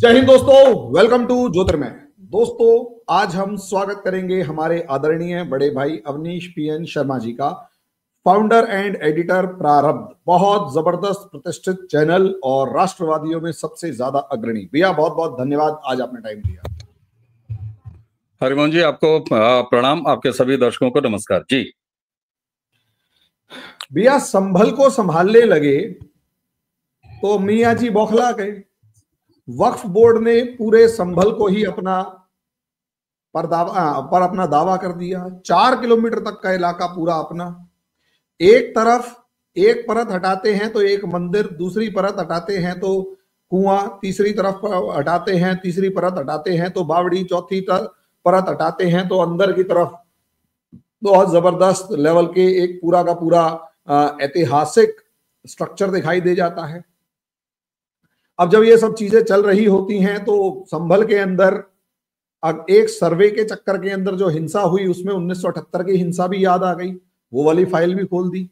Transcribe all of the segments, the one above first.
जय हिंद दोस्तों, welcome to ज्योतिर्मय। दोस्तों, आज हम स्वागत करेंगे हमारे आदरणीय बड़े भाई अवनीश पीएन शर्मा जी का, फाउंडर एंड एडिटर प्रारब्ध, बहुत जबरदस्त प्रतिष्ठित चैनल और राष्ट्रवादियों में सबसे ज्यादा अग्रणी। भैया बहुत बहुत धन्यवाद, आज आपने टाइम दिया। हरिमोहन जी, आपको प्रणाम। आपके सभी दर्शकों को नमस्कार जी। भैया संभल को संभालने लगे तो मियाँ जी बौखला गए। वक्फ बोर्ड ने पूरे संभल को ही पर अपना दावा कर दिया। 4 किलोमीटर तक का इलाका पूरा अपना। एक तरफ एक परत हटाते हैं तो एक मंदिर, दूसरी परत हटाते हैं तो कुआं, तीसरी तरफ हटाते हैं, तीसरी परत हटाते हैं तो बावड़ी, चौथी परत हटाते हैं तो अंदर की तरफ बहुत जबरदस्त लेवल के एक पूरा का पूरा ऐतिहासिक स्ट्रक्चर दिखाई दे जाता है। अब जब ये सब चीजें चल रही होती हैं तो संभल के अंदर अब एक सर्वे के चक्कर के अंदर जो हिंसा हुई उसमें 1978 की हिंसा भी याद आ गई। वो वाली फाइल भी खोल दी।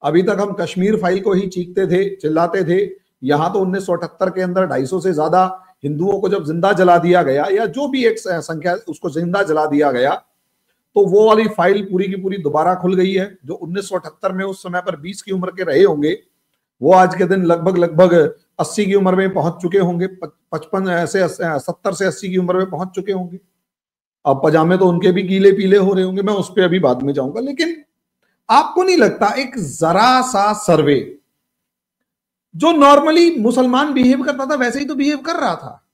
अभी तक हम कश्मीर फाइल को ही चीखते थे, चिल्लाते थे। यहां तो 1978 के अंदर 250 से ज्यादा हिंदुओं को जब जिंदा जला दिया गया, या जो भी एक संख्या उसको जिंदा जला दिया गया, तो वो वाली फाइल पूरी की पूरी दोबारा खुल गई है। जो 1978 में उस समय पर 20 की उम्र के रहे होंगे, वो आज के दिन लगभग 80 की उम्र में पहुंच चुके होंगे। 55 ऐसे 70 से 80 की उम्र में पहुंच चुके होंगे। अब पजामे तो उनके भी गीले पीले हो रहे होंगे। मैं उस पर अभी बाद में जाऊंगा। लेकिन आपको नहीं लगता एक जरा सा सर्वे जो नॉर्मली मुसलमान बिहेव करता था वैसे ही तो बिहेव कर रहा था?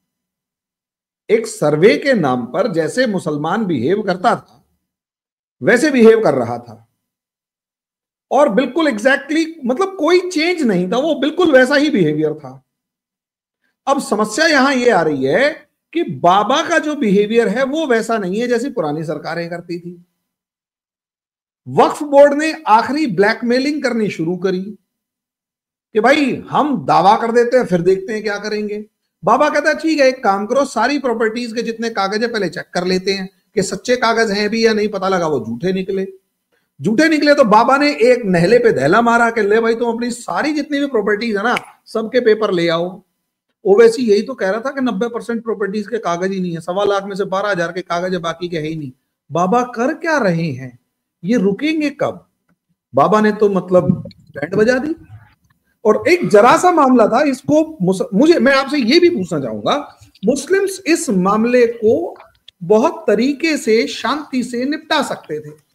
एक सर्वे के नाम पर जैसे मुसलमान बिहेव करता था वैसे बिहेव कर रहा था, और बिल्कुल एग्जैक्टली मतलब कोई चेंज नहीं था, वो बिल्कुल वैसा ही बिहेवियर था। अब समस्या यहां ये आ रही है कि बाबा का जो बिहेवियर है वो वैसा नहीं है जैसी पुरानी सरकारें करती थी। वक्फ बोर्ड ने आखिरी ब्लैकमेलिंग करनी शुरू करी कि भाई हम दावा कर देते हैं, फिर देखते हैं क्या करेंगे। बाबा कहता है ठीक है, एक काम करो, सारी प्रॉपर्टीज के जितने कागज है पहले चेक कर लेते हैं कि सच्चे कागज हैं भी या नहीं। पता लगा वो झूठे निकले तो बाबा ने एक नहले पे दहला मारा कि ले भाई तुम अपनी सारी जितनी भी प्रॉपर्टीज है ना, सबके पेपर ले आओ। ओवैसी यही तो कह रहा था कि 90% प्रॉपर्टीज के कागज ही नहीं है। 1.25 लाख में से 12,000 के कागज है, बाकी के है ही नहीं। बाबा कर क्या रहे हैं? ये रुकेंगे कब? बाबा ने तो मतलब बैंड बजा दी। और एक जरा सा मामला था, इसको मैं आपसे ये भी पूछना चाहूंगा, मुस्लिम्स इस मामले को बहुत तरीके से शांति से निपटा सकते थे,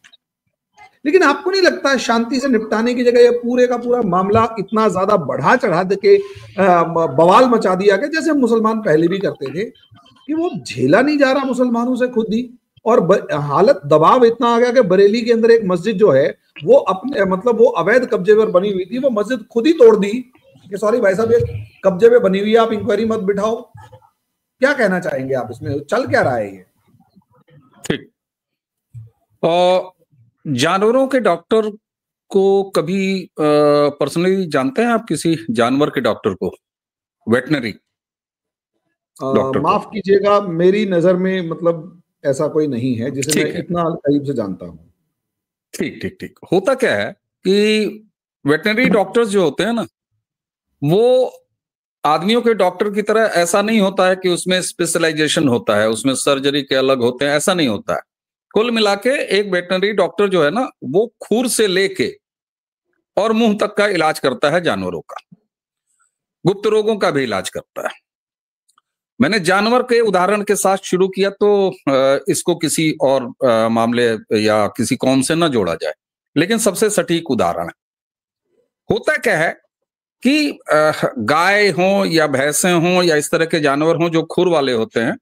लेकिन आपको नहीं लगता शांति से निपटाने की जगह ये पूरे का पूरा मामला इतना ज्यादा बढ़ा चढ़ा के बवाल मचा दिया गया, जैसे मुसलमान पहले भी करते थे, कि वो झेला नहीं जा रहा मुसलमानों से खुद ही। और हालत दबाव इतना आ गया कि बरेली के अंदर एक मस्जिद जो है वो अपने मतलब वो अवैध कब्जे पर बनी हुई थी, वो मस्जिद खुद ही तोड़ दी कि सॉरी भाई साहब, ये कब्जे पे बनी हुई है, आप इंक्वायरी मत बिठाओ। क्या कहना चाहेंगे आप, इसमें चल क्या रहा है ये? ठीक। जानवरों के डॉक्टर को कभी पर्सनली जानते हैं आप? किसी जानवर के डॉक्टर को, वेटनरी डॉक्टर को? माफ कीजिएगा, मेरी नजर में मतलब ऐसा कोई नहीं है जिसे मैं इतना करीब से जानता हूं। ठीक। होता क्या है कि वेटनरी डॉक्टर्स जो होते हैं ना, वो आदमियों के डॉक्टर की तरह ऐसा नहीं होता है कि उसमें स्पेशलाइजेशन होता है, उसमें सर्जरी के अलग होते हैं, ऐसा नहीं होता है। कुल मिला के एक वेटनरी डॉक्टर जो है ना, वो खुर से लेके और मुंह तक का इलाज करता है जानवरों का, गुप्त रोगों का भी इलाज करता है। मैंने जानवर के उदाहरण के साथ शुरू किया तो इसको किसी और मामले या किसी कौम से न जोड़ा जाए, लेकिन सबसे सटीक उदाहरण है। होता क्या है कि गाय हो या भैंसे हो या इस तरह के जानवर हो जो खुर वाले होते हैं,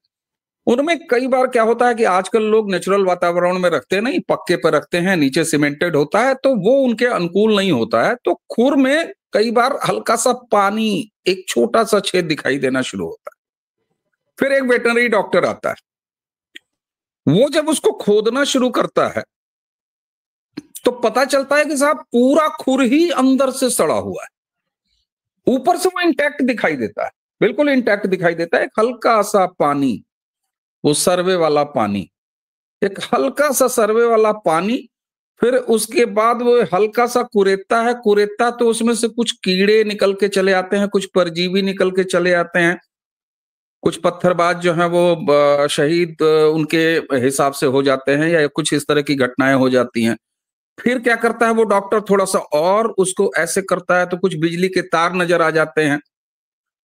उनमें कई बार क्या होता है कि आजकल लोग नेचुरल वातावरण में रखते नहीं, पक्के पर रखते हैं, नीचे सीमेंटेड होता है, तो वो उनके अनुकूल नहीं होता है। तो खुर में कई बार हल्का सा पानी, एक छोटा सा छेद दिखाई देना शुरू होता है। फिर एक वेटनरी डॉक्टर आता है, वो जब उसको खोदना शुरू करता है तो पता चलता है कि साहब पूरा खुर ही अंदर से सड़ा हुआ है। ऊपर से वो इंटैक्ट दिखाई देता है, बिल्कुल इंटैक्ट दिखाई देता है। एक हल्का सा पानी, वो सर्वे वाला पानी, एक हल्का सा सर्वे वाला पानी। फिर उसके बाद वो हल्का सा कुरेदता तो उसमें से कुछ कीड़े निकल के चले आते हैं, कुछ परजीवी निकल के चले आते हैं। कुछ पत्थरबाज जो हैं वो शहीद उनके हिसाब से हो जाते हैं, या कुछ इस तरह की घटनाएं हो जाती हैं। फिर क्या करता है वो डॉक्टर, थोड़ा सा और उसको ऐसे करता है तो कुछ बिजली के तार नजर आ जाते हैं,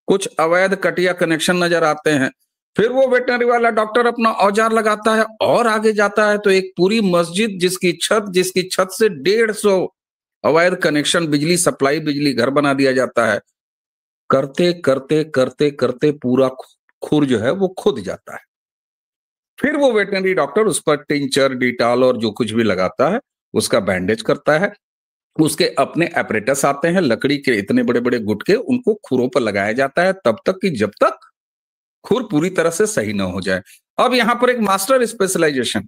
कुछ अवैध कटिया कनेक्शन नजर आते हैं। फिर वो वेटनरी वाला डॉक्टर अपना औजार लगाता है और आगे जाता है तो एक पूरी मस्जिद जिसकी छत से 150 अवैध कनेक्शन, बिजली सप्लाई, बिजली घर बना दिया जाता है। करते करते करते करते पूरा खुर जो है वो खुद जाता है। फिर वो वेटनरी डॉक्टर उस पर टिंचर, डिटॉल और जो कुछ भी लगाता है उसका बैंडेज करता है। उसके अपने एपरेटस आते हैं, लकड़ी के इतने बड़े बड़े गुटके, उनको खुरों पर लगाया जाता है तब तक कि जब तक खुर पूरी तरह से सही ना हो जाए। अब यहां पर एक मास्टर स्पेशलाइजेशन,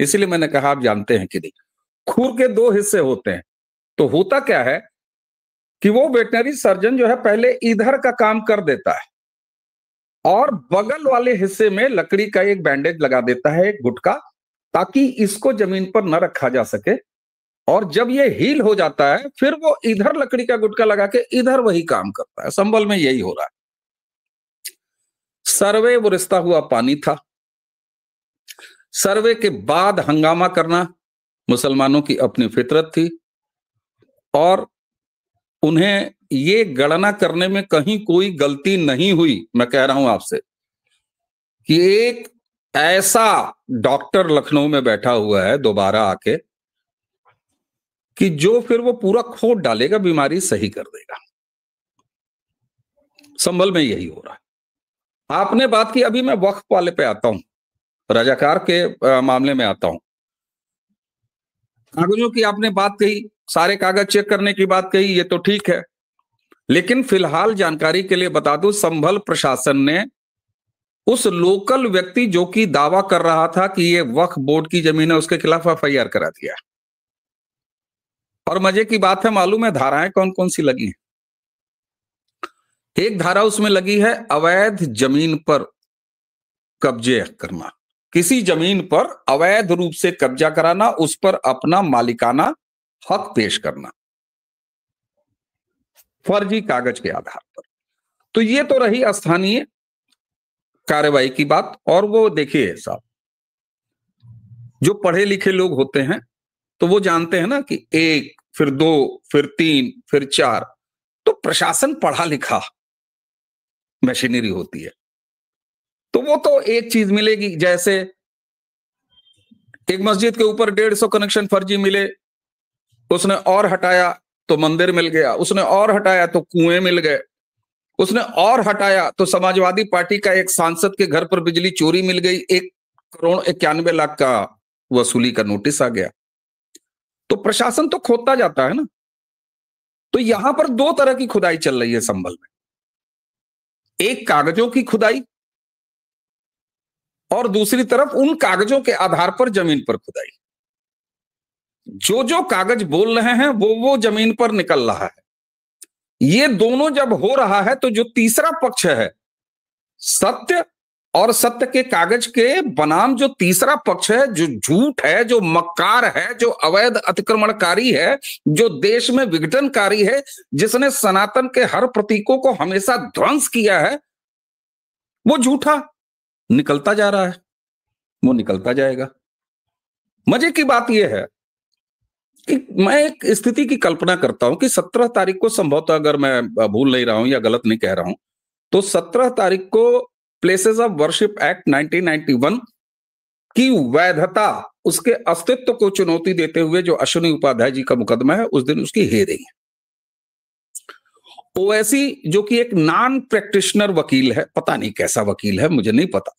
इसीलिए मैंने कहा आप जानते हैं कि नहीं, खुर के 2 हिस्से होते हैं। तो होता क्या है कि वो वेटनरी सर्जन जो है पहले इधर का काम कर देता है और बगल वाले हिस्से में लकड़ी का एक बैंडेज लगा देता है, एक गुटका, ताकि इसको जमीन पर न रखा जा सके। और जब ये हील हो जाता है फिर वो इधर लकड़ी का गुटका लगा के इधर वही काम करता है। संभल में यही हो रहा है। सर्वे वो रिश्ता हुआ पानी था। सर्वे के बाद हंगामा करना मुसलमानों की अपनी फितरत थी, और उन्हें ये गणना करने में कहीं कोई गलती नहीं हुई। मैं कह रहा हूं आपसे कि एक ऐसा डॉक्टर लखनऊ में बैठा हुआ है दोबारा आके कि जो फिर वो पूरा खोद डालेगा, बीमारी सही कर देगा। संभल में यही हो रहा है। आपने बात की, अभी मैं वक्फ वाले पे आता हूं, रजाकार के मामले में आता हूं। कागजों की आपने बात कही, सारे कागज चेक करने की बात कही, ये तो ठीक है। लेकिन फिलहाल जानकारी के लिए बता दूं, संभल प्रशासन ने उस लोकल व्यक्ति जो कि दावा कर रहा था कि ये वक्फ बोर्ड की जमीन है, उसके खिलाफ एफआईआर करा दिया। और मजे की बात है, मालूम है धाराएं कौन कौन सी लगी हैं? एक धारा उसमें लगी है अवैध जमीन पर कब्जे करना, किसी जमीन पर अवैध रूप से कब्जा कराना, उस पर अपना मालिकाना हक पेश करना फर्जी कागज के आधार पर। तो ये तो रही स्थानीय कार्रवाई की बात। और वो देखिए साहब, जो पढ़े लिखे लोग होते हैं तो वो जानते हैं ना कि 1 फिर 2 फिर 3 फिर 4, तो प्रशासन पढ़ा लिखा मशीनरी होती है। तो वो तो एक चीज मिलेगी, जैसे एक मस्जिद के ऊपर 150 कनेक्शन फर्जी मिले, उसने और हटाया तो मंदिर मिल गया, उसने और हटाया तो कुएं मिल गए, उसने और हटाया तो समाजवादी पार्टी का एक सांसद के घर पर बिजली चोरी मिल गई, 1,91,00,000 का वसूली का नोटिस आ गया। तो प्रशासन तो खोदता जाता है ना। तो यहां पर 2 तरह की खुदाई चल रही है संभल में, एक कागजों की खुदाई और दूसरी तरफ उन कागजों के आधार पर जमीन पर खुदाई। जो जो कागज बोल रहे हैं वो जमीन पर निकल रहा है। ये दोनों जब हो रहा है तो जो तीसरा पक्ष है, सत्य और सत्य के कागज के बनाम जो तीसरा पक्ष है, जो झूठ है, जो मक्कार है, जो अवैध अतिक्रमणकारी है, जो देश में विघटनकारी है, जिसने सनातन के हर प्रतीकों को हमेशा ध्वंस किया है, वो झूठा निकलता जा रहा है, वो निकलता जाएगा। मजे की बात यह है कि मैं एक स्थिति की कल्पना करता हूं कि 17 तारीख को, संभवतः अगर मैं भूल नहीं रहा हूं या गलत नहीं कह रहा हूं, तो 17 तारीख को प्लेसेस ऑफ वर्शिप एक्ट 1991 की वैधता, उसके अस्तित्व को चुनौती देते हुए जो अश्विनी उपाध्याय जी का मुकदमा है, उस दिन उसकी हेयरिंग है। ओवैसी जो कि एक नॉन प्रैक्टिशनर वकील है, पता नहीं कैसा वकील है, मुझे नहीं पता,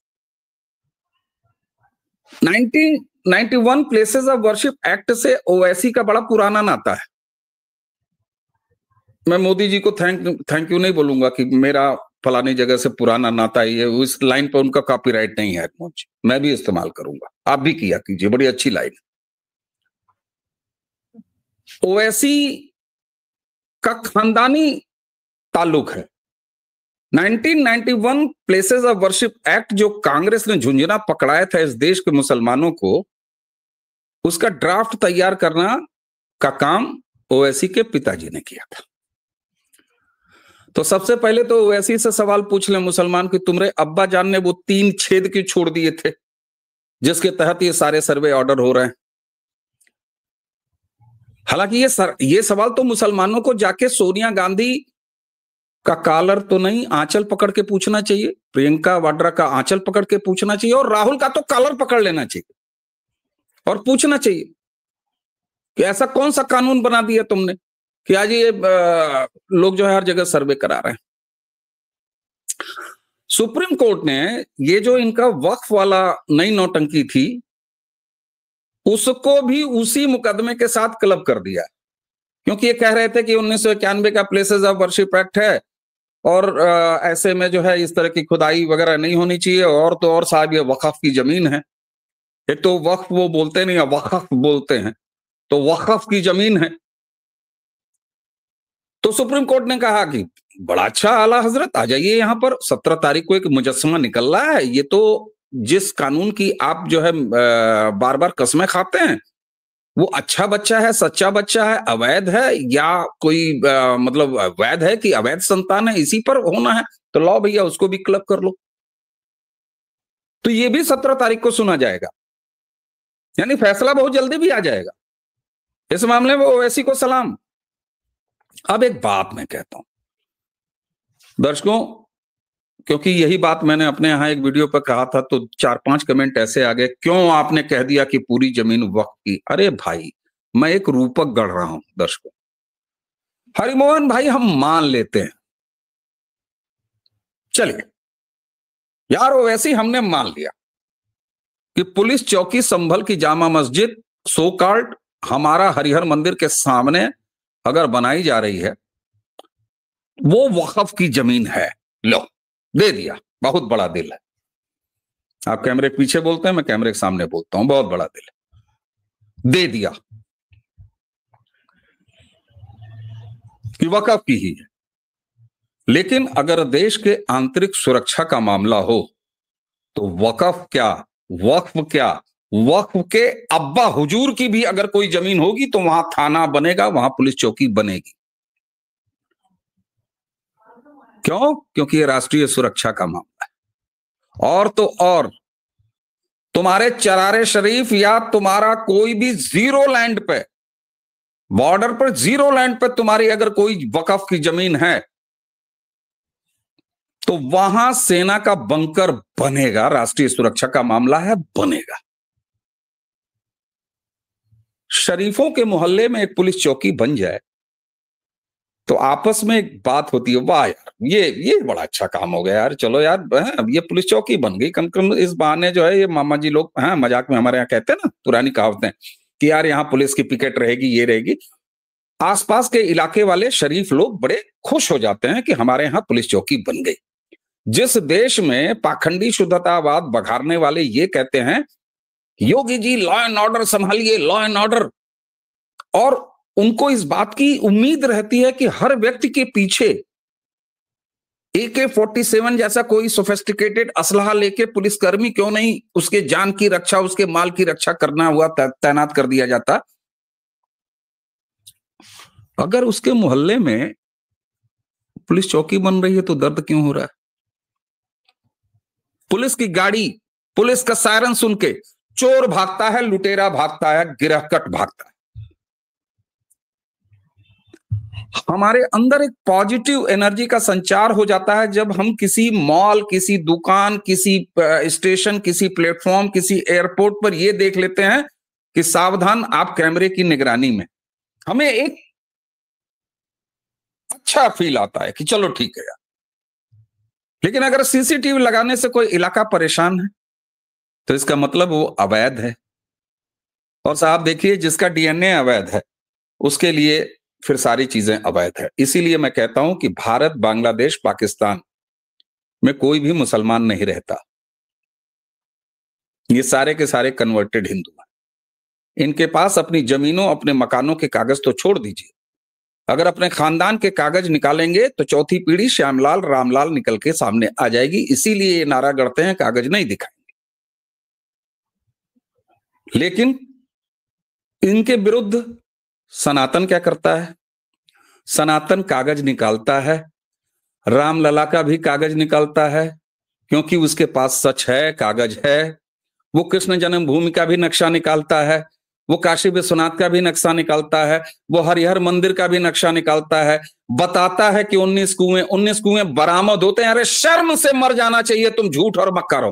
1991 प्लेसेस ऑफ वर्शिप एक्ट से ओवैसी का बड़ा पुराना नाता है। मैं मोदी जी को थैंक यू नहीं बोलूंगा कि मेरा फलानी जगह से पुराना नाता है, ये उस लाइन पर उनका कॉपीराइट नहीं है, मैं भी इस्तेमाल करूंगा, आप भी किया कीजिए, बड़ी अच्छी लाइन। ओवैसी का खानदानी ताल्लुक है। 1991 प्लेसेस ऑफ वर्शिप एक्ट जो कांग्रेस ने झुंझुना पकड़ाया था इस देश के मुसलमानों को, उसका ड्राफ्ट तैयार करना का काम ओवैसी के पिताजी ने किया था। तो सबसे पहले तो वैसे से सवाल पूछ ले मुसलमान कि तुम्हारे अब्बा जान ने वो 3 छेद क्यों छोड़ दिए थे जिसके तहत ये सारे सर्वे ऑर्डर हो रहे हैं। हालांकि ये सवाल तो मुसलमानों को जाके सोनिया गांधी का कॉलर तो नहीं, आंचल पकड़ के पूछना चाहिए, प्रियंका वाड्रा का आंचल पकड़ के पूछना चाहिए, और राहुल का तो कॉलर पकड़ लेना चाहिए और पूछना चाहिए कि ऐसा कौन सा कानून बना दिया तुमने कि आज ये लोग जो है हर जगह सर्वे करा रहे हैं। सुप्रीम कोर्ट ने ये जो इनका वक्फ वाला नई नौटंकी थी उसको भी उसी मुकदमे के साथ क्लब कर दिया, क्योंकि ये कह रहे थे कि 1991 का प्लेसेस ऑफ वर्शिप एक्ट है और ऐसे में जो है इस तरह की खुदाई वगैरह नहीं होनी चाहिए, और तो और साहब ये वक्फ की जमीन है। एक तो वक्फ वो बोलते नहीं, वक्फ बोलते हैं, तो वक्फ की जमीन है। तो सुप्रीम कोर्ट ने कहा कि बड़ा अच्छा आला हजरत, आ जाइए यहाँ पर, 17 तारीख को एक मुजस्समा निकल रहा है, ये तो जिस कानून की आप जो है बार बार कसमें खाते हैं वो अच्छा बच्चा है, सच्चा बच्चा है, अवैध है या कोई मतलब वैध है कि अवैध संतान है, इसी पर होना है, तो लो भैया उसको भी क्लब कर लो। तो ये भी 17 तारीख को सुना जाएगा, यानी फैसला बहुत जल्दी भी आ जाएगा इस मामले में। ओवैसी को सलाम। अब एक बात मैं कहता हूं दर्शकों, क्योंकि यही बात मैंने अपने यहां एक वीडियो पर कहा था तो 4-5 कमेंट ऐसे आ गए, क्यों आपने कह दिया कि पूरी जमीन वक्फ की। अरे भाई मैं एक रूपक गढ़ रहा हूं दर्शकों। हरिमोहन भाई हम मान लेते हैं, चलिए यार वो वैसे ही हमने मान लिया कि पुलिस चौकी संभल की जामा मस्जिद सो कॉल्ड हमारा हरिहर मंदिर के सामने अगर बनाई जा रही है वो वक्फ की जमीन है, लो दे दिया, बहुत बड़ा दिल है। आप कैमरे के पीछे बोलते हैं, मैं कैमरे के सामने बोलता हूं, बहुत बड़ा दिल है, दे दिया कि वक्फ की ही है। लेकिन अगर देश के आंतरिक सुरक्षा का मामला हो तो वक्फ क्या, वक्फ क्या, वक्फ के अब्बा हुजूर की भी अगर कोई जमीन होगी तो वहां थाना बनेगा, वहां पुलिस चौकी बनेगी। क्यों? क्योंकि ये राष्ट्रीय सुरक्षा का मामला है। और तो और तुम्हारे चरारे शरीफ या तुम्हारा कोई भी जीरो लैंड पे, बॉर्डर पर जीरो लैंड पे तुम्हारी अगर कोई वक्फ की जमीन है तो वहां सेना का बंकर बनेगा, राष्ट्रीय सुरक्षा का मामला है, बनेगा। शरीफों के मोहल्ले में एक पुलिस चौकी बन जाए तो आपस में एक बात होती है, वाह यार ये बड़ा अच्छा काम हो गया यार, चलो यार अब ये पुलिस चौकी बन गई, कम कम इस बहाने जो है ये मामा जी लोग मजाक में हमारे यहाँ कहते हैं ना पुरानी कहावतें कि यार यहाँ पुलिस की पिकेट रहेगी, ये रहेगी। आसपास के इलाके वाले शरीफ लोग बड़े खुश हो जाते हैं कि हमारे यहाँ पुलिस चौकी बन गई। जिस देश में पाखंडी शुद्धतावाद बघारने वाले ये कहते हैं Yogi ji law and order संभालिए, लॉ एंड ऑर्डर, और उनको इस बात की उम्मीद रहती है कि हर व्यक्ति के पीछे AK-47 जैसा कोई सोफिस्टिकेटेड असलहा लेके पुलिसकर्मी क्यों नहीं उसके जान की रक्षा, उसके माल की रक्षा करना हुआ तैनात कर दिया जाता। अगर उसके मोहल्ले में पुलिस चौकी बन रही है तो दर्द क्यों हो रहा है? पुलिस की गाड़ी, पुलिस का सायरन सुन के चोर भागता है, लुटेरा भागता है, गिरहकट भागता है। हमारे अंदर एक पॉजिटिव एनर्जी का संचार हो जाता है जब हम किसी मॉल, किसी दुकान, किसी स्टेशन, किसी प्लेटफॉर्म, किसी एयरपोर्ट पर यह देख लेते हैं कि सावधान आप कैमरे की निगरानी में। हमें एक अच्छा फील आता है कि चलो ठीक है यार। लेकिन अगर CCTV लगाने से कोई इलाका परेशान है तो इसका मतलब वो अवैध है। और साहब देखिए, जिसका DNA अवैध है उसके लिए फिर सारी चीजें अवैध है। इसीलिए मैं कहता हूं कि भारत, बांग्लादेश, पाकिस्तान में कोई भी मुसलमान नहीं रहता। ये सारे के सारे कन्वर्टेड हिंदू हैं। इनके पास अपनी जमीनों, अपने मकानों के कागज तो छोड़ दीजिए, अगर अपने खानदान के कागज निकालेंगे तो चौथी पीढ़ी श्यामलाल रामलाल निकल के सामने आ जाएगी। इसीलिए ये नारा गढ़ते हैं कागज नहीं दिखाएंगे। लेकिन इनके विरुद्ध सनातन क्या करता है? सनातन कागज निकालता है, रामलला का भी कागज निकालता है, क्योंकि उसके पास सच है, कागज है। वो कृष्ण जन्मभूमि का भी नक्शा निकालता है, वो काशी विश्वनाथ का भी नक्शा निकालता है, वो हरिहर मंदिर का भी नक्शा निकालता है, बताता है कि 19 कुएं बरामद होते हैं। अरे शर्म से मर जाना चाहिए, तुम झूठ और मक्कार हो।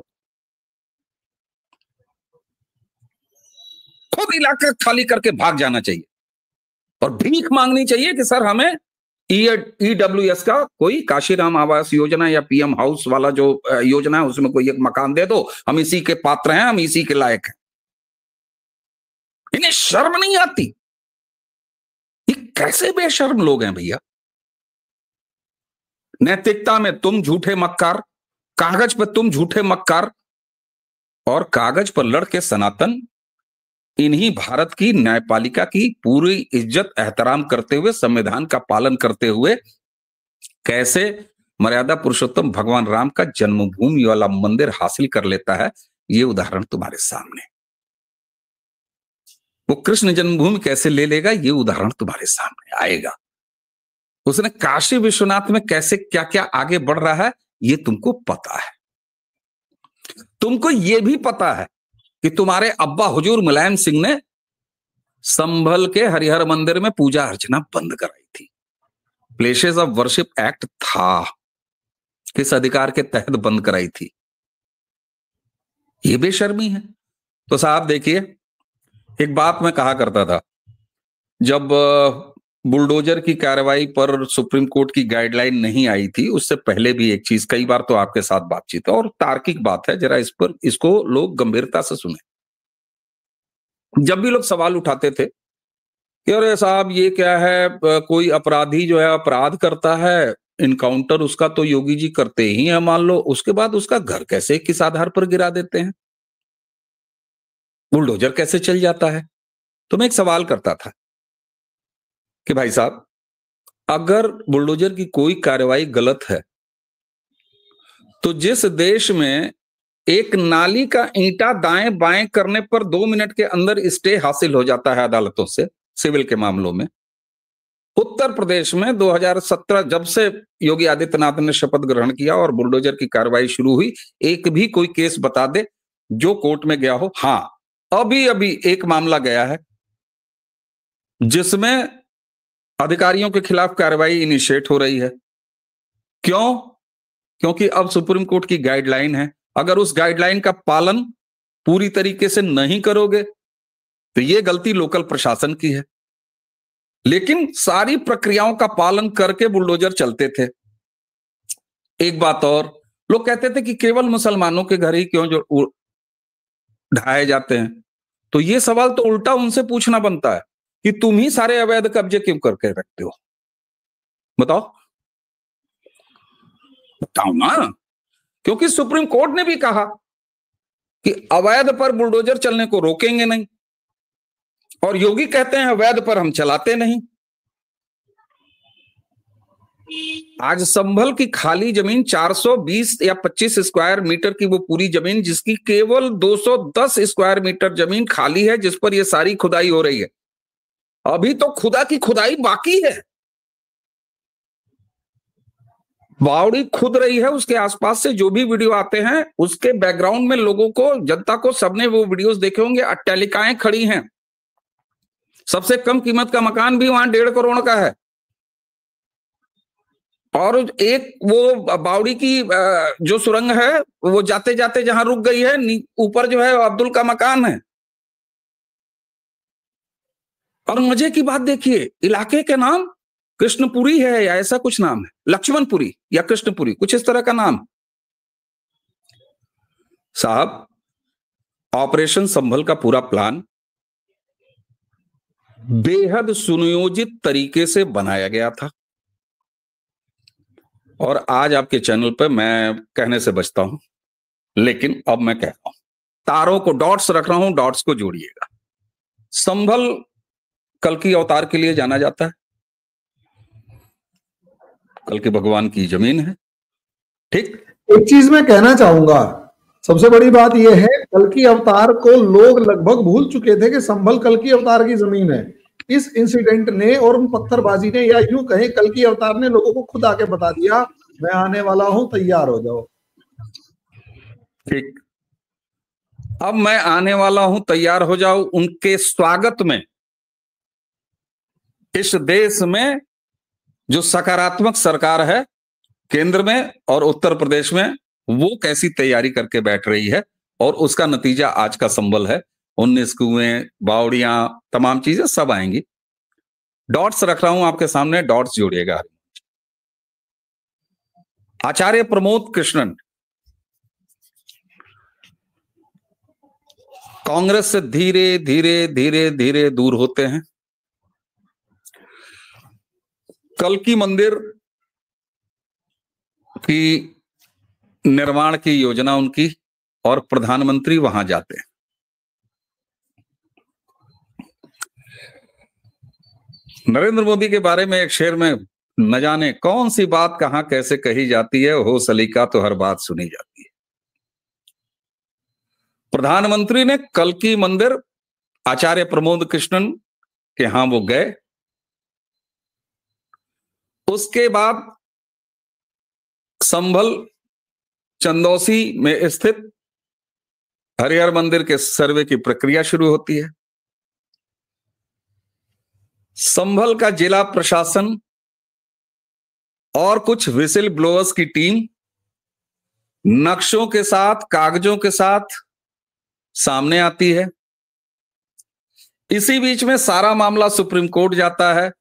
खुद इलाका खाली करके भाग जाना चाहिए और भीख मांगनी चाहिए कि सर हमें ईडब्ल्यूएस का कोई काशीराम आवास योजना या पीएम हाउस वाला जो योजना है उसमें कोई एक मकान दे दो, हम इसी के पात्र हैं, हम इसी के लायक हैं। इन्हें शर्म नहीं आती? ये कैसे बेशर्म लोग हैं भैया। नैतिकता में तुम झूठे मक्कार, कागज पर तुम झूठे मक्कार, और कागज पर लड़के सनातन इन्हीं भारत की न्यायपालिका की पूरी इज्जत एहतराम करते हुए, संविधान का पालन करते हुए कैसे मर्यादा पुरुषोत्तम भगवान राम का जन्मभूमि वाला मंदिर हासिल कर लेता है, ये उदाहरण तुम्हारे सामने। वो कृष्ण जन्मभूमि कैसे ले लेगा, ये उदाहरण तुम्हारे सामने आएगा। उसने काशी विश्वनाथ में कैसे क्या क्या आगे बढ़ रहा है, ये तुमको पता है। तुमको ये भी पता है कि तुम्हारे अब्बा हुजूर मुलायम सिंह ने संभल के हरिहर मंदिर में पूजा अर्चना बंद कराई थी। प्लेसेस ऑफ वर्शिप एक्ट था, किस अधिकार के तहत बंद कराई थी? ये बेशर्मी है। तो साहब देखिए, एक बात मैं कहा करता था, जब बुलडोजर की कार्रवाई पर सुप्रीम कोर्ट की गाइडलाइन नहीं आई थी, उससे पहले भी एक चीज, कई बार तो आपके साथ बातचीत है और तार्किक बात है, जरा इस पर इसको लोग गंभीरता से सुने। जब भी लोग सवाल उठाते थे कि अरे साहब ये क्या है, कोई अपराधी जो है अपराध करता है, इनकाउंटर उसका तो योगी जी करते ही है मान लो, उसके बाद उसका घर कैसे किस आधार पर गिरा देते हैं, बुलडोजर कैसे चल जाता है? तो मैं एक सवाल करता था कि भाई साहब, अगर बुलडोजर की कोई कार्रवाई गलत है तो जिस देश में एक नाली का ईंटा दाएं बाएं करने पर 2 मिनट के अंदर स्टे हासिल हो जाता है अदालतों से सिविल के मामलों में, उत्तर प्रदेश में 2017 जब से योगी आदित्यनाथ ने शपथ ग्रहण किया और बुलडोजर की कार्रवाई शुरू हुई, एक भी कोई केस बता दे जो कोर्ट में गया हो? हाँ, अभी अभी एक मामला गया है जिसमें अधिकारियों के खिलाफ कार्रवाई इनिशिएट हो रही है। क्यों? क्योंकि अब सुप्रीम कोर्ट की गाइडलाइन है, अगर उस गाइडलाइन का पालन पूरी तरीके से नहीं करोगे तो यह गलती लोकल प्रशासन की है। लेकिन सारी प्रक्रियाओं का पालन करके बुलडोजर चलते थे। एक बात और, लोग कहते थे कि केवल मुसलमानों के घर ही क्यों जो ढाए जाते हैं, तो यह सवाल तो उल्टा उनसे पूछना बनता है कि तुम ही सारे अवैध कब्जे क्यों करके रखते हो? बताओ बताओ ना। क्योंकि सुप्रीम कोर्ट ने भी कहा कि अवैध पर बुलडोजर चलने को रोकेंगे नहीं, और योगी कहते हैं अवैध पर हम चलाते नहीं। आज संभल की खाली जमीन 420 या 25 स्क्वायर मीटर की वो पूरी जमीन, जिसकी केवल 210 स्क्वायर मीटर जमीन खाली है, जिस पर ये सारी खुदाई हो रही है। अभी तो खुदा की खुदाई बाकी है, बावड़ी खुद रही है। उसके आसपास से जो भी वीडियो आते हैं उसके बैकग्राउंड में लोगों को, जनता को, सबने वो वीडियोस देखे होंगे, अट्टालिकाएं खड़ी हैं। सबसे कम कीमत का मकान भी वहां 1.5 करोड़ का है। और एक वो बावड़ी की जो सुरंग है वो जाते जाते जहां रुक गई है, ऊपर जो है अब्दुल का मकान है। और मजे की बात देखिए, इलाके के नाम कृष्णपुरी है या ऐसा कुछ नाम है, लक्ष्मणपुरी या कृष्णपुरी, कुछ इस तरह का नाम। साहब, ऑपरेशन संभल का पूरा प्लान बेहद सुनियोजित तरीके से बनाया गया था, और आज आपके चैनल पर मैं कहने से बचता हूं, लेकिन अब मैं कह रहा हूं, तारों को डॉट्स रख रहा हूं, डॉट्स को जोड़िएगा। संभल कल्कि अवतार के लिए जाना जाता है, कल्कि भगवान की जमीन है, ठीक। एक चीज मैं कहना चाहूंगा, सबसे बड़ी बात यह है, कल्कि अवतार को लोग लगभग भूल चुके थे कि संभल कल्कि अवतार की जमीन है। इस इंसिडेंट ने और पत्थरबाजी ने, या यूं कहें कल्कि अवतार ने, लोगों को खुद आके बता दिया मैं आने वाला हूं, तैयार हो जाओ। ठीक, अब मैं आने वाला हूं, तैयार हो जाओ। उनके स्वागत में इस देश में जो सकारात्मक सरकार है केंद्र में और उत्तर प्रदेश में, वो कैसी तैयारी करके बैठ रही है, और उसका नतीजा आज का संबल है। 19 कुएं, बावड़ियां, तमाम चीजें सब आएंगी। डॉट्स रख रहा हूं आपके सामने, डॉट्स जोड़िएगा। आचार्य प्रमोद कृष्णन कांग्रेस से धीरे धीरे धीरे धीरे दूर होते हैं। कल्कि मंदिर की निर्माण की योजना उनकी, और प्रधानमंत्री वहां जाते हैं। नरेंद्र मोदी के बारे में एक शेर में न जाने कौन सी बात कहां कैसे कही जाती है, हो सलीका तो हर बात सुनी जाती है। प्रधानमंत्री ने कल्कि मंदिर आचार्य प्रमोद कृष्णन के यहां वो गए। उसके बाद संभल चंदौसी में स्थित हरिहर मंदिर के सर्वे की प्रक्रिया शुरू होती है। संभल का जिला प्रशासन और कुछ विसिल ब्लोअर्स की टीम नक्शों के साथ, कागजों के साथ सामने आती है। इसी बीच में सारा मामला सुप्रीम कोर्ट जाता है।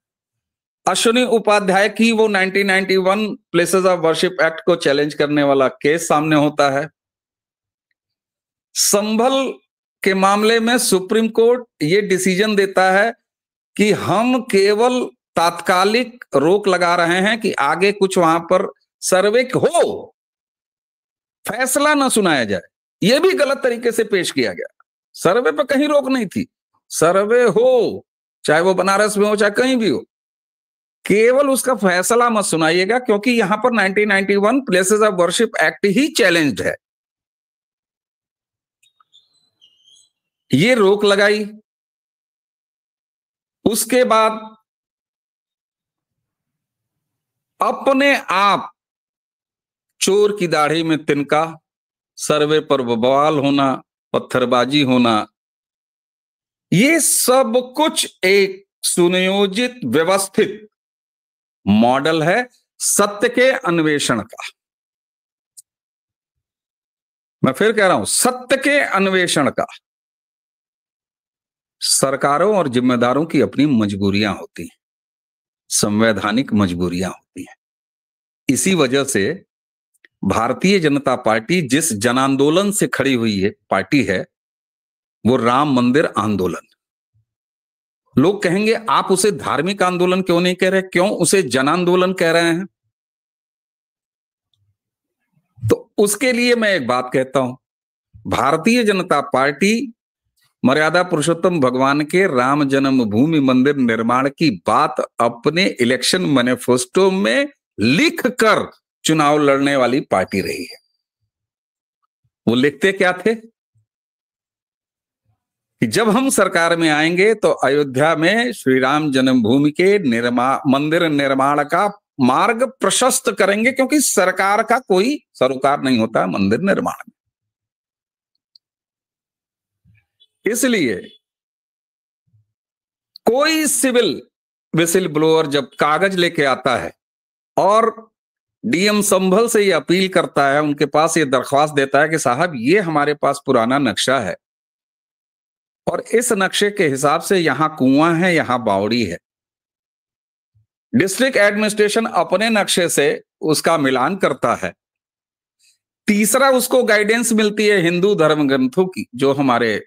अश्विनी उपाध्याय की वो 1991 प्लेसेस ऑफ वर्शिप एक्ट को चैलेंज करने वाला केस सामने होता है। संभल के मामले में सुप्रीम कोर्ट ये डिसीजन देता है कि हम केवल तात्कालिक रोक लगा रहे हैं कि आगे कुछ वहां पर सर्वे हो, फैसला ना सुनाया जाए। यह भी गलत तरीके से पेश किया गया। सर्वे पर कहीं रोक नहीं थी। सर्वे हो, चाहे वो बनारस में हो चाहे कहीं भी हो, केवल उसका फैसला मत सुनाइएगा, क्योंकि यहां पर 1991 places of worship act he challenged है। ये रोक लगाई। उसके बाद अपने आप चोर की दाढ़ी में तिनका, सर्वे पर बवाल होना, पत्थरबाजी होना, ये सब कुछ एक सुनियोजित व्यवस्थित मॉडल है सत्य के अन्वेषण का। मैं फिर कह रहा हूं, सत्य के अन्वेषण का। सरकारों और जिम्मेदारों की अपनी मजबूरियां होती हैं, संवैधानिक मजबूरियां होती हैं। इसी वजह से भारतीय जनता पार्टी जिस जन आंदोलन से खड़ी हुई है पार्टी है, वो राम मंदिर आंदोलन। लोग कहेंगे आप उसे धार्मिक आंदोलन क्यों नहीं कह रहे, क्यों उसे जन आंदोलन कह रहे हैं? तो उसके लिए मैं एक बात कहता हूं, भारतीय जनता पार्टी मर्यादा पुरुषोत्तम भगवान के राम जन्मभूमि मंदिर निर्माण की बात अपने इलेक्शन मैनिफेस्टो में लिख कर चुनाव लड़ने वाली पार्टी रही है। वो लिखते क्या थे कि जब हम सरकार में आएंगे तो अयोध्या में श्री राम जन्मभूमि के मंदिर निर्माण का मार्ग प्रशस्त करेंगे, क्योंकि सरकार का कोई सरोकार नहीं होता मंदिर निर्माण में। इसलिए कोई सिविल विसिल ब्लोअर जब कागज लेके आता है और डीएम संभल से ये अपील करता है, उनके पास ये दरख्वास्त देता है कि साहब ये हमारे पास पुराना नक्शा है और इस नक्शे के हिसाब से यहां कुआं है, यहां बावड़ी है। डिस्ट्रिक्ट एडमिनिस्ट्रेशन अपने नक्शे से उसका मिलान करता है। तीसरा, उसको गाइडेंस मिलती है हिंदू धर्म ग्रंथों की, जो हमारे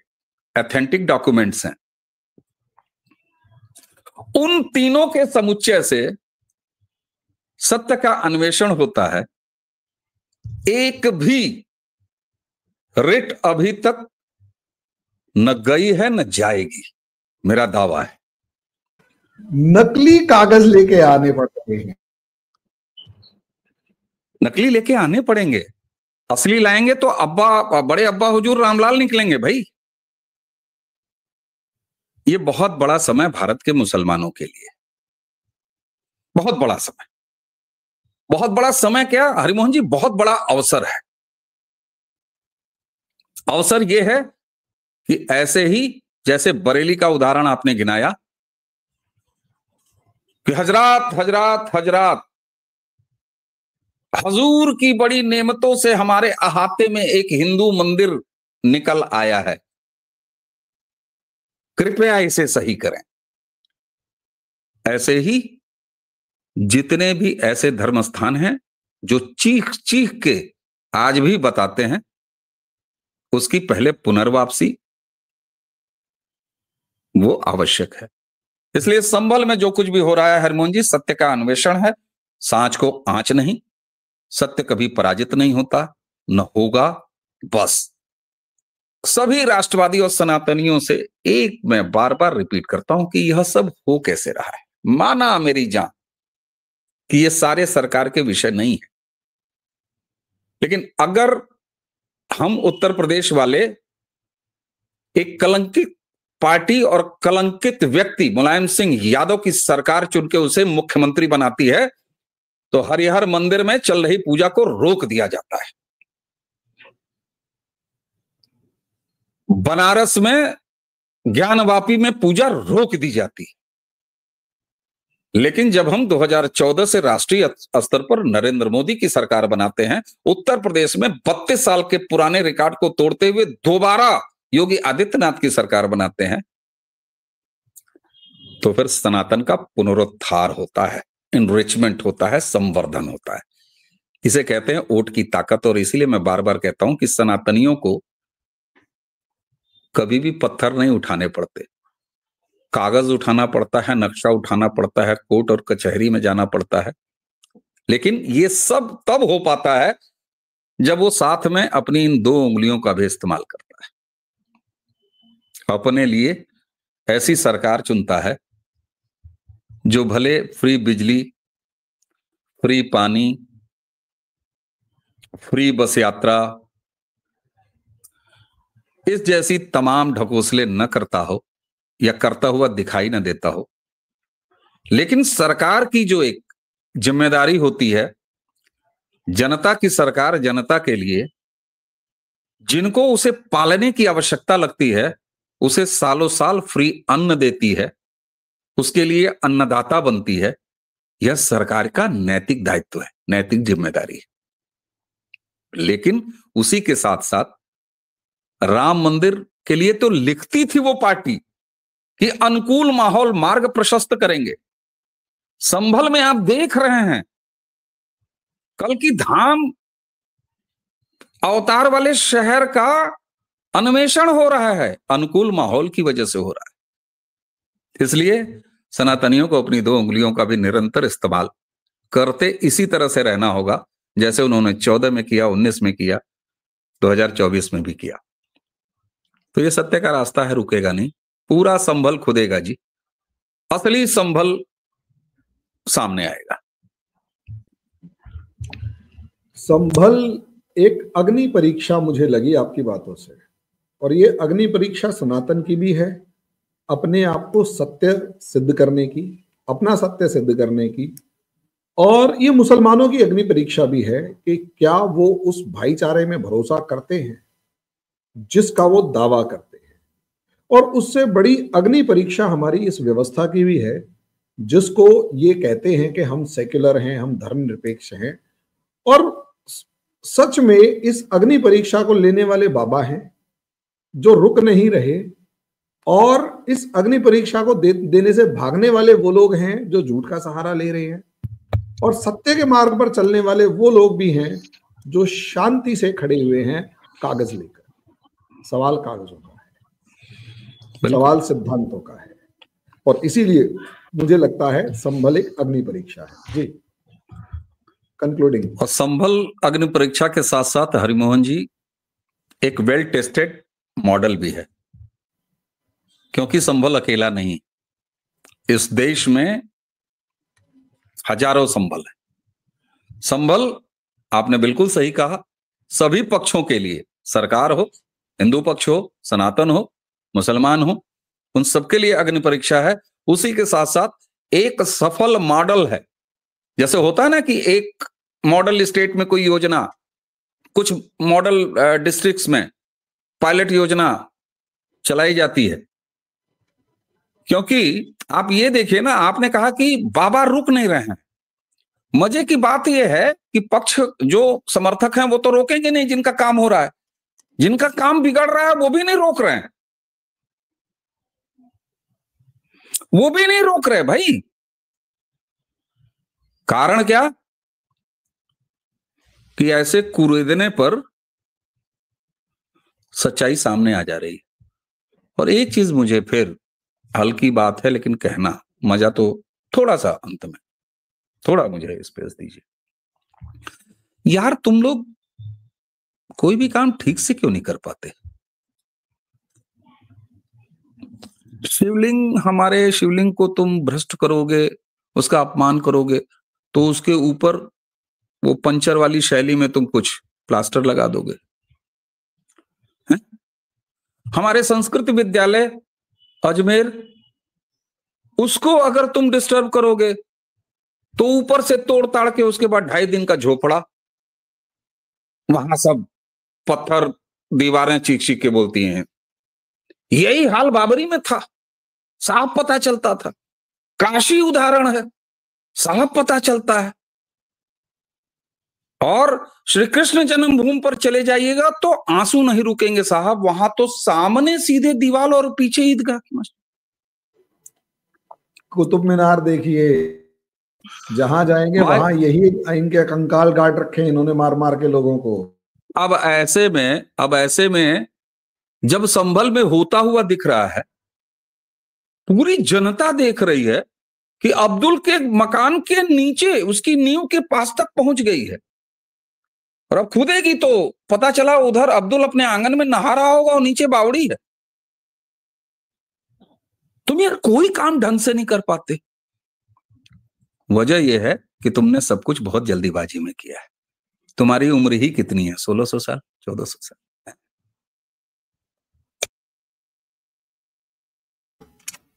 ऑथेंटिक डॉक्यूमेंट्स हैं। उन तीनों के समुच्चय से सत्य का अन्वेषण होता है। एक भी रिट अभी तक न गई है न जाएगी, मेरा दावा है। नकली कागज लेके आने पड़ते हैं। नकली लेके आने पड़ेंगे, असली लाएंगे तो अब्बा, बड़े अब्बा हुजूर रामलाल निकलेंगे भाई। ये बहुत बड़ा समय भारत के मुसलमानों के लिए, बहुत बड़ा समय। बहुत बड़ा समय क्या हरिमोहन जी, बहुत बड़ा अवसर है। अवसर यह है कि ऐसे ही जैसे बरेली का उदाहरण आपने गिनाया कि हजरात हजरात हजरात हजूर की बड़ी नेमतों से हमारे अहाते में एक हिंदू मंदिर निकल आया है, कृपया इसे सही करें। ऐसे ही जितने भी ऐसे धर्म स्थान हैं जो चीख चीख के आज भी बताते हैं, उसकी पहले पुनर्वापसी वो आवश्यक है। इसलिए संभल में जो कुछ भी हो रहा है हरमोहन जी, सत्य का अन्वेषण है, सांच को आंच नहीं। सत्य कभी पराजित नहीं होता, न होगा। बस सभी राष्ट्रवादी और सनातनियों से एक मैं बार बार रिपीट करता हूं कि यह सब हो कैसे रहा है। माना मेरी जान कि ये सारे सरकार के विषय नहीं है, लेकिन अगर हम उत्तर प्रदेश वाले एक कलंकित पार्टी और कलंकित व्यक्ति मुलायम सिंह यादव की सरकार चुन के उसे मुख्यमंत्री बनाती है, तो हरिहर मंदिर में चल रही पूजा को रोक दिया जाता है। बनारस में ज्ञानवापी में पूजा रोक दी जाती है। लेकिन जब हम 2014 से राष्ट्रीय स्तर पर नरेंद्र मोदी की सरकार बनाते हैं, उत्तर प्रदेश में 32 साल के पुराने रिकॉर्ड को तोड़ते हुए दोबारा योगी आदित्यनाथ की सरकार बनाते हैं, तो फिर सनातन का पुनरुद्धार होता है, इनरिचमेंट होता है, संवर्धन होता है। इसे कहते हैं वोट की ताकत। और इसीलिए मैं बार बार कहता हूं कि सनातनियों को कभी भी पत्थर नहीं उठाने पड़ते, कागज उठाना पड़ता है, नक्शा उठाना पड़ता है, कोर्ट और कचहरी में जाना पड़ता है। लेकिन ये सब तब हो पाता है जब वो साथ में अपनी इन 2 उंगलियों का भी इस्तेमाल करता है। अपने लिए ऐसी सरकार चुनता है जो भले फ्री बिजली, फ्री पानी, फ्री बस यात्रा, इस जैसी तमाम ढकोसले न करता हो या करता हुआ दिखाई न देता हो, लेकिन सरकार की जो एक जिम्मेदारी होती है, जनता की सरकार जनता के लिए, जिनको उसे पालने की आवश्यकता लगती है, उसे सालों साल फ्री अन्न देती है, उसके लिए अन्नदाता बनती है। यह सरकार का नैतिक दायित्व है, नैतिक जिम्मेदारी है। लेकिन उसी के साथ साथ राम मंदिर के लिए तो लिखती थी वो पार्टी कि अनुकूल माहौल मार्ग प्रशस्त करेंगे। संभल में आप देख रहे हैं कल की धाम अवतार वाले शहर का अन्वेषण हो रहा है, अनुकूल माहौल की वजह से हो रहा है। इसलिए सनातनियों को अपनी 2 उंगलियों का भी निरंतर इस्तेमाल करते इसी तरह से रहना होगा, जैसे उन्होंने 14 में किया, 19 में किया, 2024 में भी किया। तो ये सत्य का रास्ता है, रुकेगा नहीं। पूरा संभल खुदेगा जी, असली संभल सामने आएगा। संभल एक अग्नि परीक्षा मुझे लगी आपकी बातों से, और ये अग्नि परीक्षा सनातन की भी है, अपने आप को सत्य सिद्ध करने की, अपना सत्य सिद्ध करने की, और ये मुसलमानों की अग्नि परीक्षा भी है कि क्या वो उस भाईचारे में भरोसा करते हैं जिसका वो दावा करते हैं। और उससे बड़ी अग्नि परीक्षा हमारी इस व्यवस्था की भी है, जिसको ये कहते हैं कि हम सेक्युलर हैं, हम धर्मनिरपेक्ष हैं, और सच में इस अग्नि परीक्षा को लेने वाले बाबा हैं जो रुक नहीं रहे, और इस अग्नि परीक्षा को देने से भागने वाले वो लोग हैं जो झूठ का सहारा ले रहे हैं, और सत्य के मार्ग पर चलने वाले वो लोग भी हैं जो शांति से खड़े हुए हैं कागज लेकर। सवाल कागजों का है, सवाल सिद्धांतों का है, और इसीलिए मुझे लगता है संभल एक अग्नि परीक्षा है जी। कंक्लूडिंग। और संभल अग्नि परीक्षा के साथ साथ हरिमोहन जी एक वेल टेस्टेड मॉडल भी है, क्योंकि संभल अकेला नहीं, इस देश में हजारों संभल है। संभल, आपने बिल्कुल सही कहा, सभी पक्षों के लिए, सरकार हो, हिंदू पक्ष हो, सनातन हो, मुसलमान हो, उन सबके लिए अग्नि परीक्षा है। उसी के साथ साथ एक सफल मॉडल है। जैसे होता है ना कि एक मॉडल स्टेट में कोई योजना, कुछ मॉडल डिस्ट्रिक्ट्स में पायलट योजना चलाई जाती है। क्योंकि आप ये देखिए ना, आपने कहा कि बाबा रुक नहीं रहे हैं। मजे की बात यह है कि पक्ष जो समर्थक हैं वो तो रोकेंगे नहीं जिनका काम हो रहा है, जिनका काम बिगड़ रहा है वो भी नहीं रोक रहे हैं, वो भी नहीं रोक रहे भाई। कारण क्या? कि ऐसे कुरेदने पर सच्चाई सामने आ जा रही है। और एक चीज मुझे, फिर हल्की बात है लेकिन कहना, मजा तो थोड़ा सा अंत में, थोड़ा मुझे स्पेस दीजिए यार। तुम लोग कोई भी काम ठीक से क्यों नहीं कर पाते? शिवलिंग, हमारे शिवलिंग को तुम भ्रष्ट करोगे, उसका अपमान करोगे, तो उसके ऊपर वो पंचर वाली शैली में तुम कुछ प्लास्टर लगा दोगे। है? हमारे संस्कृत विद्यालय अजमेर, उसको अगर तुम डिस्टर्ब करोगे तो ऊपर से तोड़ ताड़ के उसके बाद 2.5 दिन का झोपड़ा, वहां सब पत्थर दीवारें चीख चीख के बोलती हैं। यही हाल बाबरी में था, साफ पता चलता था। काशी उदाहरण है, साफ पता चलता है। और श्री कृष्ण जन्मभूमि पर चले जाइएगा तो आंसू नहीं रुकेंगे साहब, वहां तो सामने सीधे दीवार और पीछे ईदगाह की मस्जिद। कुतुब मीनार देखिए, जहां जाएंगे वहां यही इनके कंकाल गाड़ रखे हैं इन्होंने, मार मार के लोगों को। अब ऐसे में जब संभल में होता हुआ दिख रहा है, पूरी जनता देख रही है कि अब्दुल के मकान के नीचे उसकी नींव के पास तक पहुंच गई है, और अब खुदेगी तो पता चला उधर अब्दुल अपने आंगन में नहा रहा होगा और नीचे बावड़ी है। तुम यार कोई काम ढंग से नहीं कर पाते। वजह यह है कि तुमने सब कुछ बहुत जल्दीबाजी में किया है। तुम्हारी उम्र ही कितनी है? 1600 साल, 1400 साल।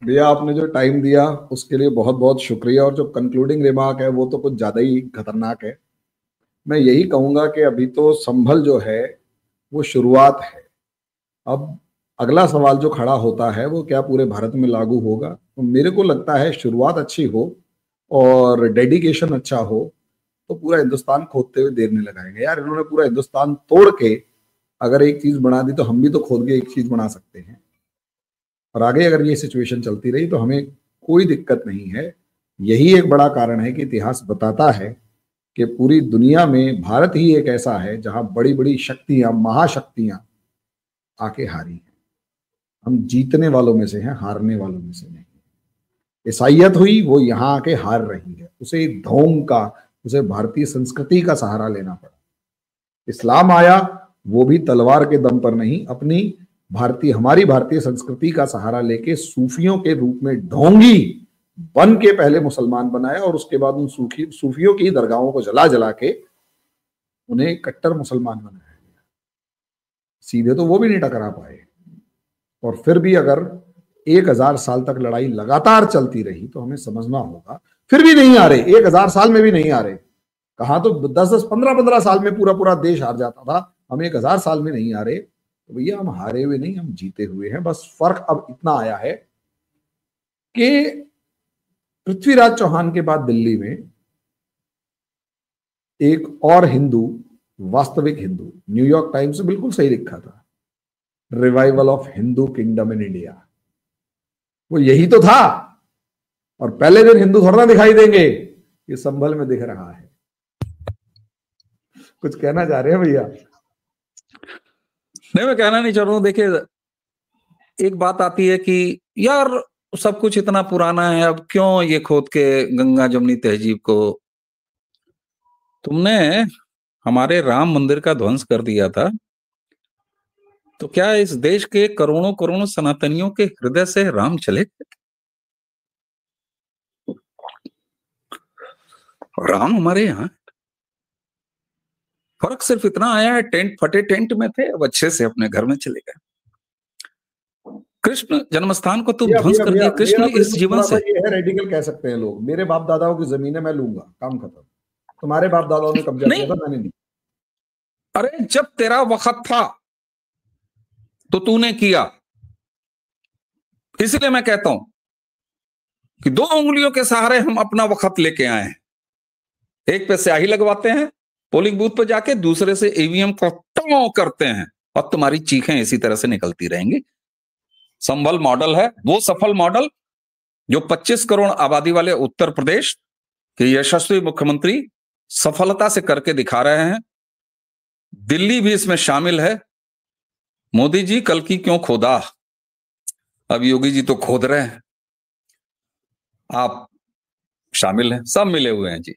भैया आपने जो टाइम दिया उसके लिए बहुत बहुत शुक्रिया, और जो कंक्लूडिंग रिमार्क है वो तो कुछ ज्यादा ही खतरनाक है। मैं यही कहूंगा कि अभी तो संभल जो है वो शुरुआत है। अब अगला सवाल जो खड़ा होता है वो क्या पूरे भारत में लागू होगा? तो मेरे को लगता है शुरुआत अच्छी हो और डेडिकेशन अच्छा हो तो पूरा हिंदुस्तान खोदते हुए देर नहीं लगाएंगे। यार इन्होंने पूरा हिंदुस्तान तोड़ के अगर एक चीज बना दी तो हम भी तो खोद के एक चीज बना सकते हैं। और आगे अगर ये सिचुएशन चलती रही तो हमें कोई दिक्कत नहीं है। यही एक बड़ा कारण है कि इतिहास बताता है कि पूरी दुनिया में भारत ही एक ऐसा है जहां बड़ी बड़ी शक्तियां, महाशक्तियां आके हारी हैं। हम जीतने वालों में से हैं, हारने वालों में से नहीं। ईसाइयत हुई वो यहाँ आके हार रही है, उसे ढोंग का, उसे भारतीय संस्कृति का सहारा लेना पड़ा। इस्लाम आया वो भी तलवार के दम पर नहीं, अपनी हमारी भारतीय संस्कृति का सहारा लेके सूफियों के रूप में ढोंगी बन के पहले मुसलमान बनाया, और उसके बाद उन सूफियों की दरगाहों को जला जला के उन्हें कट्टर मुसलमान बनाया गया। सीधे तो वो भी नहीं टकरा पाए। और फिर भी अगर 1000 साल तक लड़ाई लगातार चलती रही तो हमें समझना होगा, फिर भी नहीं आ रहे, 1000 साल में भी नहीं आ रहे। कहा तो 10-10, 15-15 साल में पूरा पूरा देश हार जाता था, हम 1000 साल में नहीं आ रहे। तो भैया हम हारे हुए नहीं, हम जीते हुए हैं। बस फर्क अब इतना आया है कि पृथ्वीराज चौहान के बाद दिल्ली में एक और हिंदू, वास्तविक हिंदू, न्यूयॉर्क टाइम्स में बिल्कुल सही लिखा था, revival of Hindu kingdom in India. वो यही तो था। और पहले दिन हिंदू थोड़ा ना दिखाई देंगे, ये संभल में दिख रहा है। कुछ कहना चाह रहे हैं भैया? नहीं, मैं कहना नहीं चाह रहा हूं। देखिए, एक बात आती है कि यार सब कुछ इतना पुराना है, अब क्यों ये खोद के गंगा जमुनी तहजीब को? तुमने हमारे राम मंदिर का ध्वंस कर दिया था, तो क्या इस देश के करोड़ों करोड़ों सनातनियों के हृदय से राम चले गए? राम हमारे यहाँ, फर्क सिर्फ इतना आया है, टेंट फटे टेंट में थे, अब अच्छे से अपने घर में चले गए। कृष्ण जन्मस्थान को तुम ध्वंस कर दिया। कृष्ण इस जीवन से, ये है रेडिकल कह सकते हैं लोग, मेरे बाप दादाओं की जमीन है, मैं लूंगा, काम खत्म। तुम्हारे बाप दादाओं ने कब्जा किया था, मैंने नहीं। अरे जब तेरा वक्त था तो तूने किया। इसलिए मैं कहता हूं कि 2 उंगलियों के सहारे हम अपना वक्त लेके आए हैं। एक पे स्याही लगवाते हैं पोलिंग बूथ पे जाके, दूसरे से ईवीएम को टो करते हैं, और तुम्हारी चीखें इसी तरह से निकलती रहेंगी। संभल मॉडल है वो सफल मॉडल जो 25 करोड़ आबादी वाले उत्तर प्रदेश के यशस्वी मुख्यमंत्री सफलता से करके दिखा रहे हैं। दिल्ली भी इसमें शामिल है। मोदी जी कल की क्यों खोदा, अब योगी जी तो खोद रहे हैं, आप शामिल हैं, सब मिले हुए हैं जी।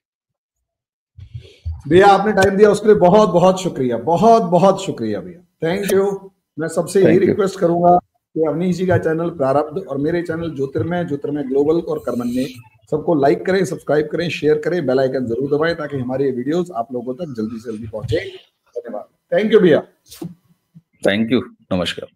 भैया आपने टाइम दिया उसके लिए बहुत बहुत शुक्रिया, बहुत बहुत शुक्रिया भैया, थैंक यू। मैं सबसे यही रिक्वेस्ट करूंगा कि अवनीश जी का चैनल प्रारब्ध और मेरे चैनल ज्योतिर्मय ग्लोबल और कर्मण्य सबको लाइक करें, सब्सक्राइब करें, शेयर करें, बेल आइकन जरूर दबाएं ताकि हमारे वीडियोस आप लोगों तक जल्दी से जल्दी पहुंचे। धन्यवाद, थैंक यू भैया। थैंक यू, नमस्कार।